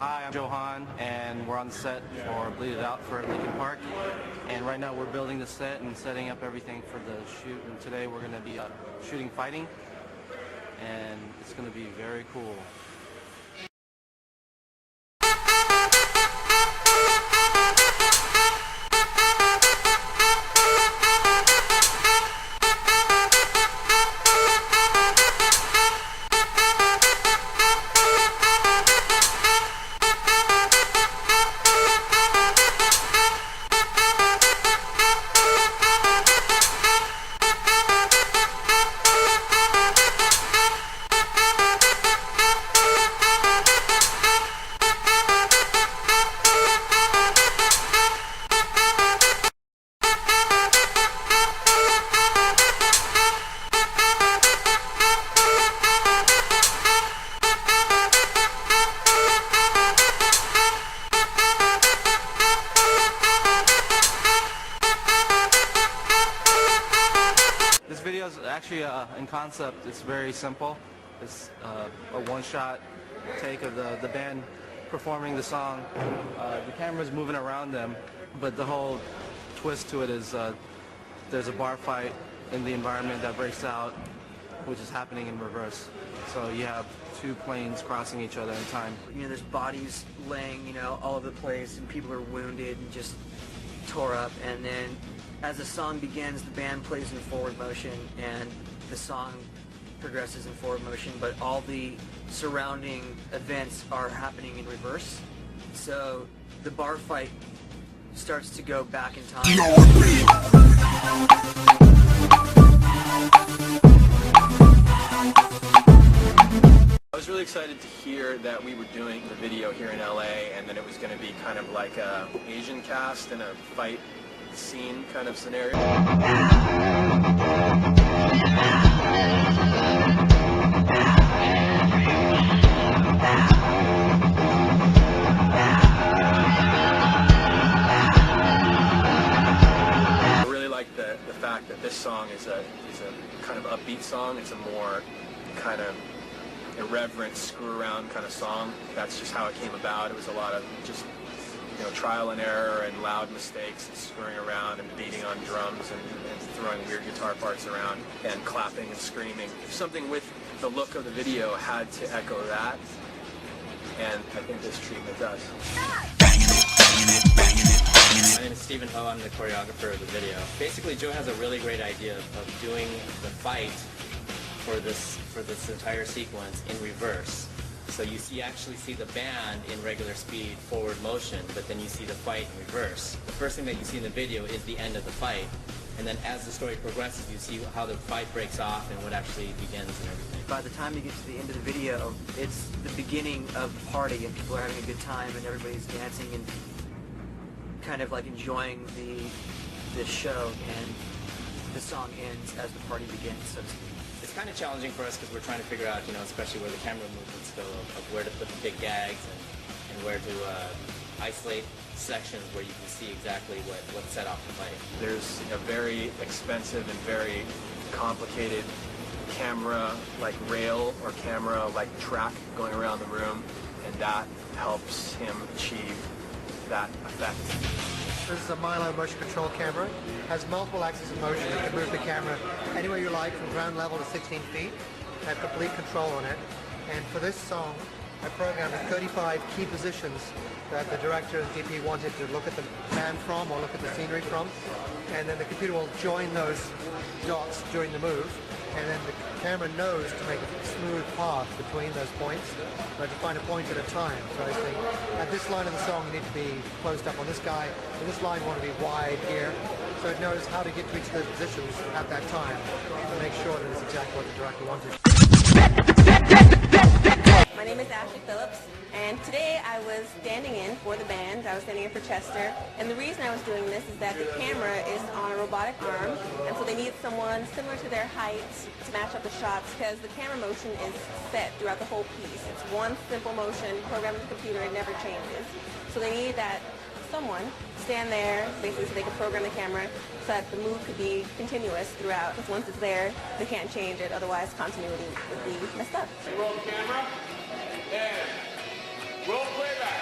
Hi, I'm Johan, and we're on the set for Bleed It Out for Linkin Park. And right now we're building the set and setting up everything for the shoot. And today we're going to be shooting fighting, and it's going to be very cool. This video is actually, in concept, it's very simple. It's a one-shot take of the band performing the song. The camera's moving around them, but the whole twist to it is there's a bar fight in the environment that breaks out, which is happening in reverse. So you have two planes crossing each other in time. You know, there's bodies laying, all over the place, and people are wounded and just tore up. And then as the song begins, the band plays in forward motion, and the song progresses in forward motion, but all the surrounding events are happening in reverse. So the bar fight starts to go back in time. I was really excited to hear that we were doing the video here in LA, and that it was going to be kind of like a Asian cast in a fight scene kind of scenario. I really like the fact that this song is a kind of upbeat song. It's a more kind of irreverent, screw around kind of song. That's just how it came about. It was a lot of just trial and error and loud mistakes and screwing around and beating on drums and throwing weird guitar parts around and clapping and screaming. Something with the look of the video had to echo that, and I think this treatment does. My name is Stephen Ho. I'm the choreographer of the video. Basically, Joe has a really great idea of doing the fight for this entire sequence in reverse. So you actually see the band in regular speed forward motion, but then you see the fight in reverse. The first thing that you see in the video is the end of the fight, and then as the story progresses, you see how the fight breaks off and what actually begins and everything. By the time you get to the end of the video, it's the beginning of the party, and people are having a good time, and everybody's dancing and kind of like enjoying the show, and the song ends as the party begins, so to speak. It's kind of challenging for us because we're trying to figure out, especially where the camera movements go, of where to put the big gags and where to isolate sections where you can see exactly what set off the fight. There's a very expensive and very complicated camera like rail or camera like track going around the room, and that helps him achieve that effect. This is a Milo motion control camera. It has multiple axes of motion. You can move the camera anywhere you like from ground level to 16 feet. I have complete control on it. And for this song, I programmed 35 key positions that the director and DP wanted to look at the band from or look at the scenery from. And then the computer will join those dots during the move. And then the camera knows to make a smooth path between those points, but to find a point at a time. So I think at this line of the song you need to be closed up on this guy, and this line you want to be wide here. So it knows how to get to each of those positions at that time to make sure that it's exactly what the director wanted. My name is Ashley Phillips, and today I was standing in for the band. I was standing in for Chester, and the reason I was doing this is that the camera is on a robotic arm, and so they need someone similar to their height to match up the shots, because the camera motion is set throughout the whole piece. It's one simple motion programmed in the computer, it never changes. So they needed that someone stand there, basically so they could program the camera so that the move could be continuous throughout. Because once it's there, they can't change it, otherwise continuity would be messed up. Roll the camera, and roll playback.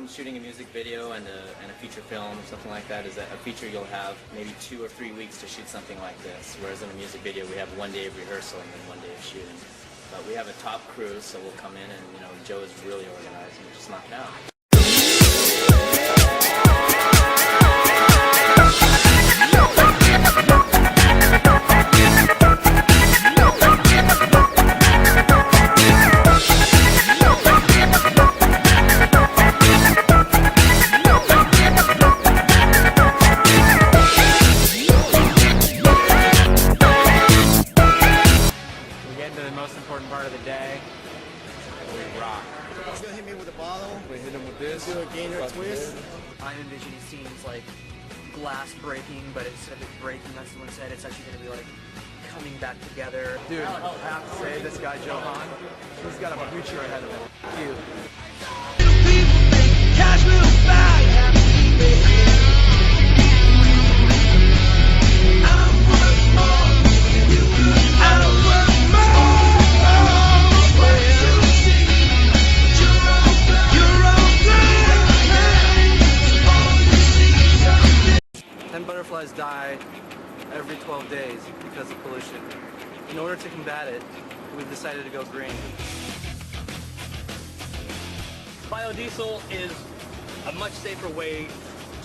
from shooting a music video and a feature film or something like that is that a feature you'll have maybe 2 or 3 weeks to shoot something like this, whereas in a music video we have 1 day of rehearsal and then 1 day of shooting. But we have a top crew, so we'll come in and, you know, Joe is really organized and just knock it out. Part of the day. We rock. He's gonna hit me with a bottle. We hit him with this. Do a gainer twist. I'm envisioning scenes like glass breaking, but instead of it breaking, like someone said, it's actually going to be like coming back together. Dude, I have to say, this guy Johan, he's got a future ahead of him. Cute. Butterflies die every 12 days because of pollution. In order to combat it, we've decided to go green. Biodiesel is a much safer way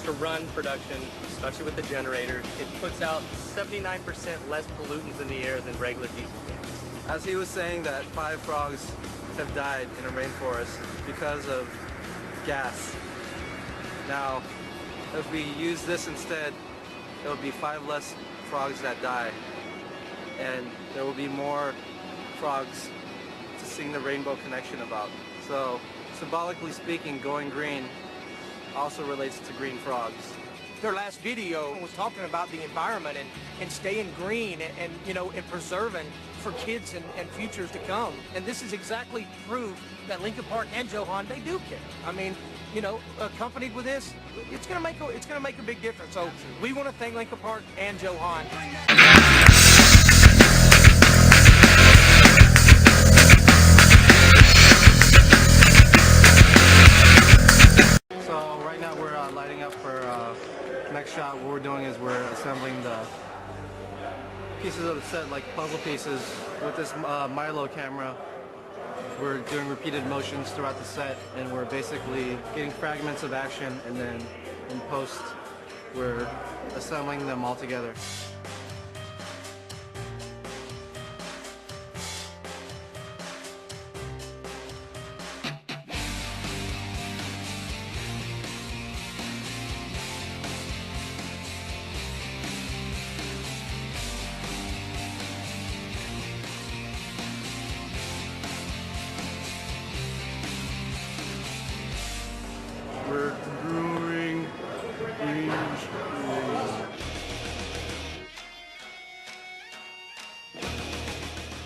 to run production, especially with the generators. It puts out 79% less pollutants in the air than regular diesel can. As he was saying that 5 frogs have died in a rainforest because of gas. Now, if we use this instead, there will be 5 less frogs that die, and there will be more frogs to sing the rainbow connection about. So, symbolically speaking, going green also relates to green frogs. Their last video was talking about the environment and staying green and you know, and preserving for kids and futures to come. And this is exactly proof that Linkin Park and Johan, they do care. I mean, you know, accompanied with this, it's gonna make a big difference. So we want to thank Linkin Park and Johan. So right now we're lighting up for next shot. What we're doing is we're assembling the pieces of the set like puzzle pieces with this Milo camera. We're doing repeated motions throughout the set, and we're basically getting fragments of action, and then in post we're assembling them all together. We're growing green trees.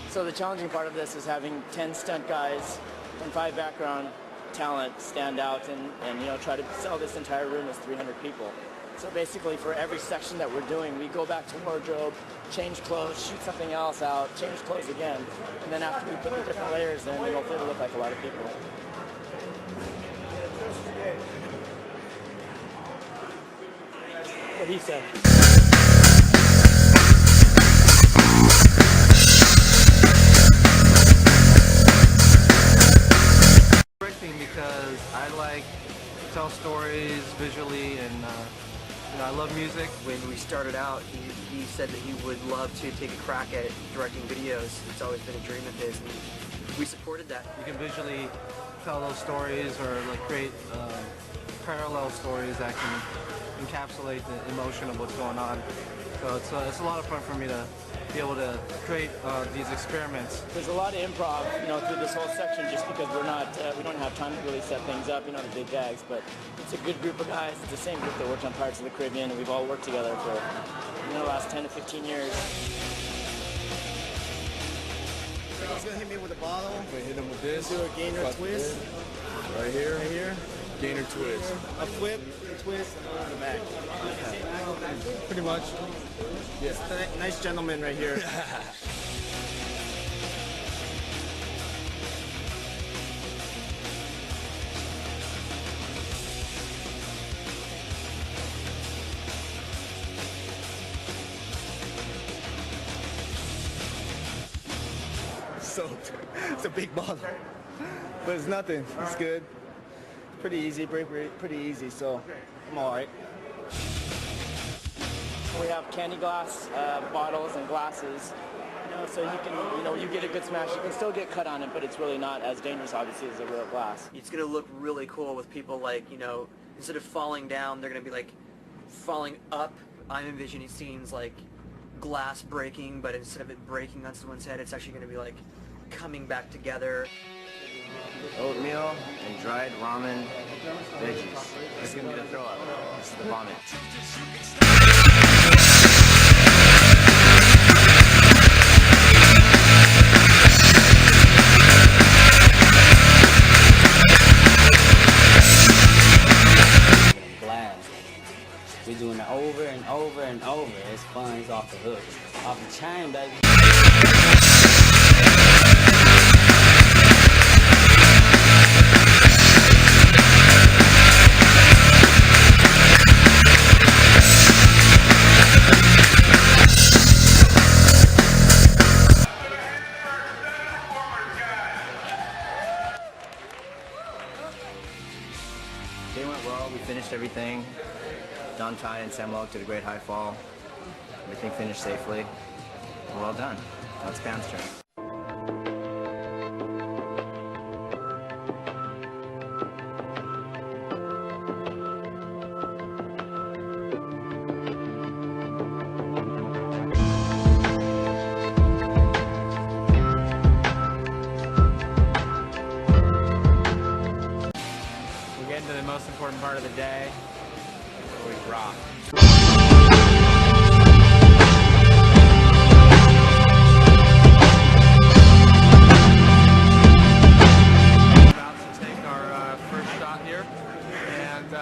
So the challenging part of this is having 10 stunt guys and 5 background talent stand out and you know, try to sell this entire room as 300 people. So basically for every section that we're doing, we go back to wardrobe, change clothes, shoot something else out, change clothes again, and then after we put the different layers in, we hopefully it'll look like a lot of people. What he said. Because I like to tell stories visually, and you know, I love music. When we started out, he said that he would love to take a crack at directing videos. It's always been a dream of his, and we supported that. You can visually tell those stories, or like create parallel stories that can encapsulate the emotion of what's going on. So it's a lot of fun for me to be able to create these experiments. There's a lot of improv, you know, through this whole section, just because we don't have time to really set things up, you know, the big gags. But it's a good group of guys. It's the same group that worked on Pirates of the Caribbean, and we've all worked together for, you know, the last 10 to 15 years. He's gonna hit me with a bottle. We hit him with this. Do a gainer twist. Right here. Right here. Gainer twist. A flip, a twist, and on the back. Pretty much. Yes. Nice gentleman right here. soaked. It's a big bottle. But it's nothing. It's good. Pretty easy, pretty easy, so I'm all right. We have candy glass bottles and glasses, so you can, you get a good smash. You can still get cut on it, but it's really not as dangerous, obviously, as a real glass. It's going to look really cool with people like, instead of falling down, they're going to be like falling up. I'm envisioning scenes like glass breaking, but instead of it breaking on someone's head, it's actually going to be like coming back together. Oatmeal and dried ramen veggies. This is going to be the throw up. This is the vomit. We're doing it over and over and over. It's fun. It's off the hook. Off the chain, baby. Day went well. We finished everything. Don Tai and Sam Loke did a great high fall. Everything finished safely. Well done. Now it's band's turn. We're getting to the most important part of the day. We rock. About to take our first shot here, and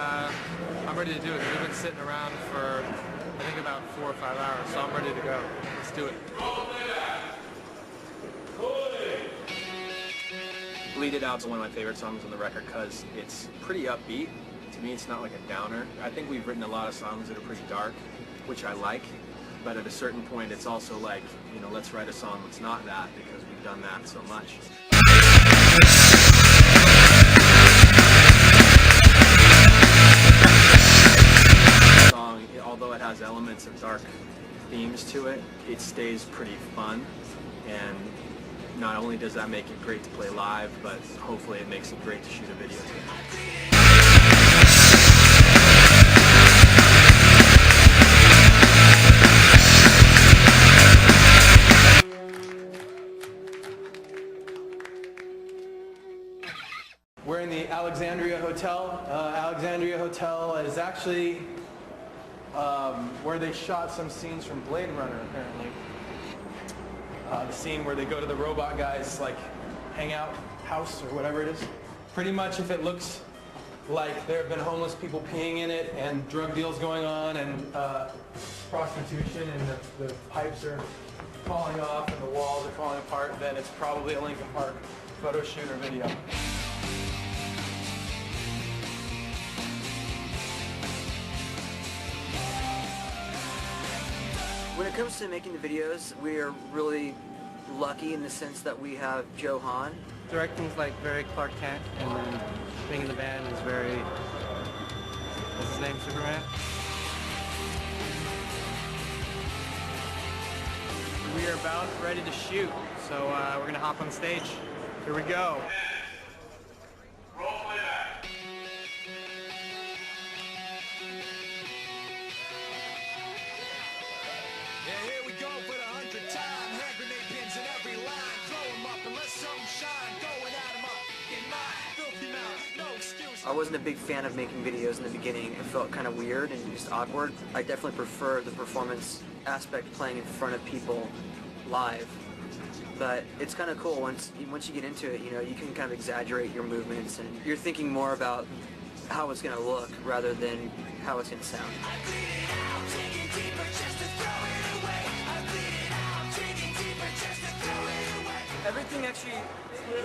I'm ready to do it. We've been sitting around for I think about 4 or 5 hours, so I'm ready to go. Let's do it. Bleed It Out is one of my favorite songs on the record because it's pretty upbeat. To me, it's not like a downer. I think we've written a lot of songs that are pretty dark, which I like, but at a certain point it's also like, let's write a song that's not that because we've done that so much. The song, although it has elements of dark themes to it, it stays pretty fun, and not only does that make it great to play live, but hopefully it makes it great to shoot a video to. We're in the Alexandria Hotel. Alexandria Hotel is actually where they shot some scenes from Blade Runner, apparently. The scene where they go to the robot guy's like hangout house or whatever it is. Pretty much if it looks like there have been homeless people peeing in it and drug deals going on and prostitution and the pipes are falling off and the walls are falling apart, then it's probably a Linkin Park photo shoot or video. When it comes to making the videos, we are really lucky in the sense that we have Joe Hahn. Directing's like very Clark Kent, and then being in the band is very, what's his name, Superman? We are about ready to shoot, so we're gonna hop on stage. Here we go. I wasn't a big fan of making videos in the beginning. It felt kind of weird and just awkward. I definitely prefer the performance aspect, playing in front of people live. But it's kind of cool once you get into it. You can kind of exaggerate your movements, and you're thinking more about how it's going to look rather than how it's going to sound. Everything actually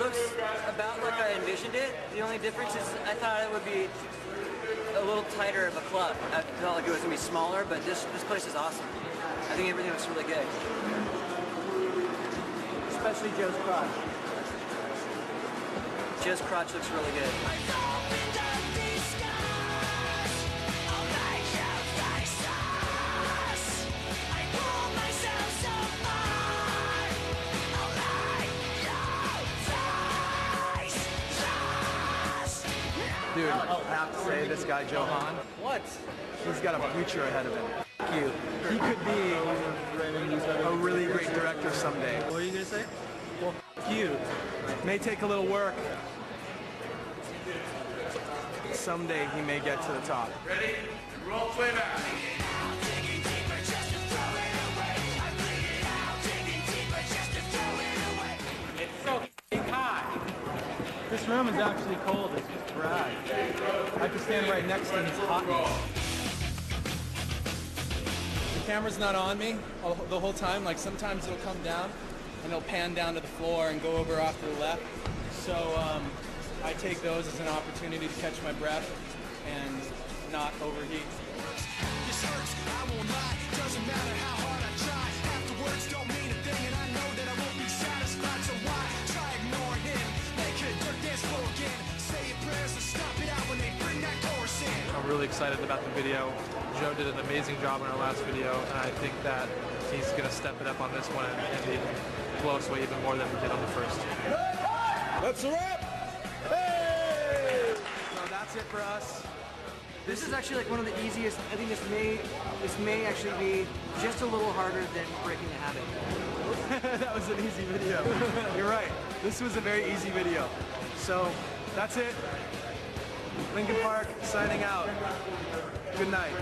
looks about like I envisioned it. The only difference is I thought it would be a little tighter of a club. I felt like it was going to be smaller, but this place is awesome. I think everything looks really good. especially Joe's crotch. Joe's crotch looks really good. Dude, I have to say, this guy, Johan, What? he's got a future ahead of him. You. He could be a really great director someday. What are you gonna say? Well, you. May take a little work. Someday he may get to the top. Ready? Roll playback. It's so hot. This room is actually cold. It's just Brad. I could stand right next to him. He's hot. The camera's not on me the whole time. Like sometimes it'll come down and it'll pan down to the floor and go over off to the left. So I take those as an opportunity to catch my breath and not overheat. This hurts, I won't lie. Doesn't matter how hard I try. Half the words don't mean a thing, and I know that I won't be satisfied. So why try ignoring him? Make it dirt dance floor again. Say your prayers and stop it out when they bring that chorus in. I'm really excited about the video. Joe did an amazing job on our last video, and I think that he's going to step it up on this one and even blow us away even more than he did on the first. That's a wrap! Hey! So that's it for us. This is actually like one of the easiest. I think this may actually be just a little harder than Breaking the Habit. That was an easy video. You're right. This was a very easy video. So that's it. Linkin Park signing out. Good night.